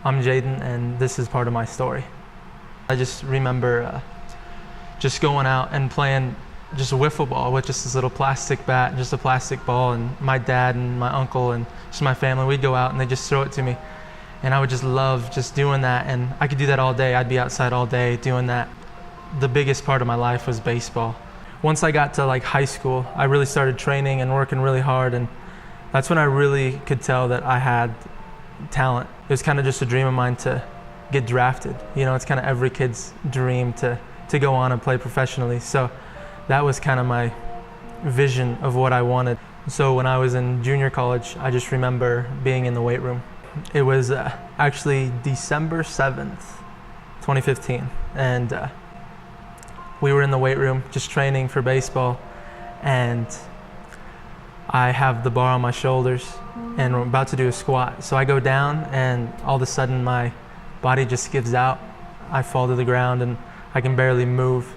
I'm Jayden, and this is part of my story. I just remember just going out and playing just a wiffle ball with just this little plastic bat and just a plastic ball, and my dad and my uncle and just my family, we'd go out and they'd just throw it to me. And I would just love just doing that, and I could do that all day. I'd be outside all day doing that. The biggest part of my life was baseball. Once I got to high school, I really started training and working really hard, and that's when I really could tell that I had talent. It was kind of just a dream of mine to get drafted. You know, it's kind of every kid's dream to go on and play professionally. So that was kind of my vision of what I wanted. So when I was in junior college, I just remember being in the weight room. It was actually December 7th, 2015, and we were in the weight room just training for baseball, and I have the bar on my shoulders and we're about to do a squat. So I go down and all of a sudden my body just gives out. I fall to the ground and I can barely move.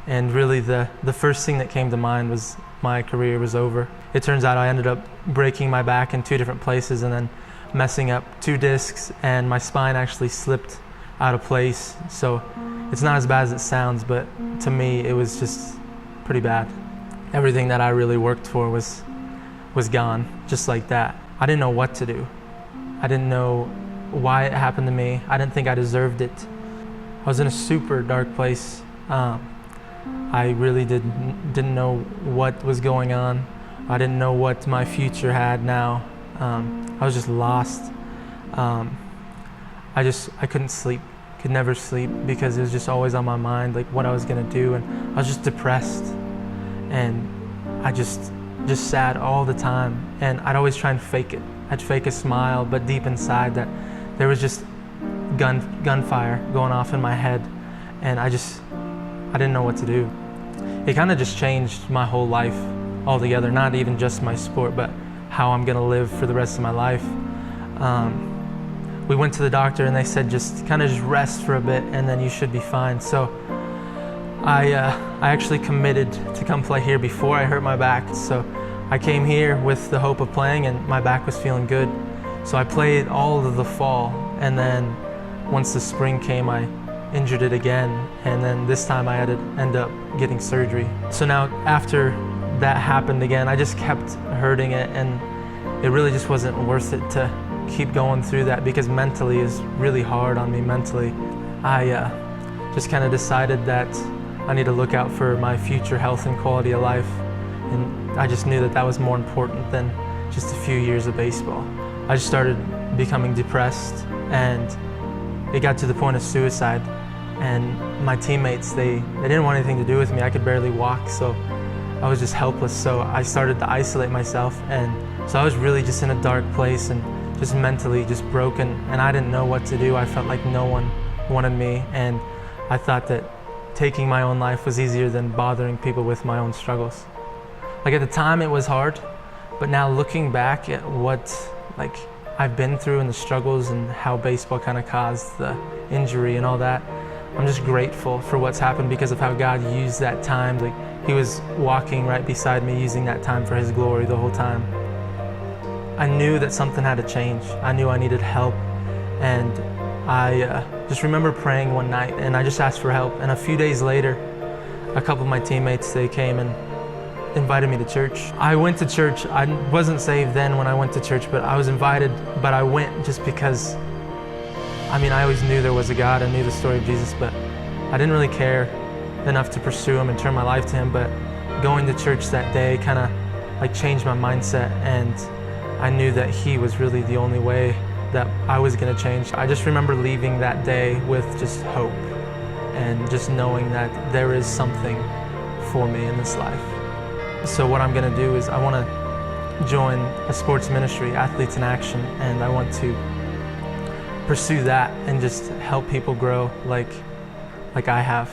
And really the first thing that came to mind was my career was over. It turns out I ended up breaking my back in 2 different places and then messing up 2 discs, and my spine actually slipped out of place. So it's not as bad as it sounds, but to me it was just pretty bad. Everything that I really worked for was gone, just like that. I didn't know what to do. I didn't know why it happened to me. I didn't think I deserved it. I was in a super dark place. I really didn't know what was going on. I didn't know what my future had now. I was just lost. I couldn't sleep, could never sleep, because it was just always on my mind, like what I was gonna do, and I was just depressed. And I just sad all the time, and I'd always try and fake it. I'd fake a smile, but deep inside that there was just gunfire going off in my head, and I didn't know what to do. It kind of just changed my whole life altogether, not even just my sport, but how I'm gonna live for the rest of my life. We went to the doctor and they said just rest for a bit and then you should be fine. So I actually committed to come play here before I hurt my back. So I came here with the hope of playing, and my back was feeling good. So I played all of the fall, and then once the spring came, I injured it again, and then this time I had to end up getting surgery. So now after that happened again, I just kept hurting it, and it really just wasn't worth it to keep going through that, because mentally it was really hard on me mentally. I just kind of decided that I need to look out for my future health and quality of life, and I just knew that that was more important than just a few years of baseball. I just started becoming depressed, and it got to the point of suicide. And my teammates, they didn't want anything to do with me. I could barely walk, so I was just helpless. So I started to isolate myself, and so I was really just in a dark place and just mentally just broken, and I didn't know what to do. I felt like no one wanted me, and I thought that taking my own life was easier than bothering people with my own struggles. Like at the time it was hard, but now looking back at what I've been through and the struggles and how baseball kind of caused the injury and all that, I'm just grateful for what's happened because of how God used that time. He was walking right beside me, using that time for His glory the whole time. I knew that something had to change. I knew I needed help, and I just remember praying one night, and I just asked for help. And a few days later, a couple of my teammates, they came and invited me to church. I went to church. I wasn't saved then when I went to church, but I was invited. But I went just because, I always knew there was a God. I knew the story of Jesus, but I didn't really care enough to pursue Him and turn my life to Him. But going to church that day kind of changed my mindset, and I knew that He was really the only way that I was going to change. I just remember leaving that day with just hope and just knowing that there is something for me in this life. So what I'm going to do is I want to join a sports ministry, Athletes in Action, and I want to pursue that and just help people grow like I have.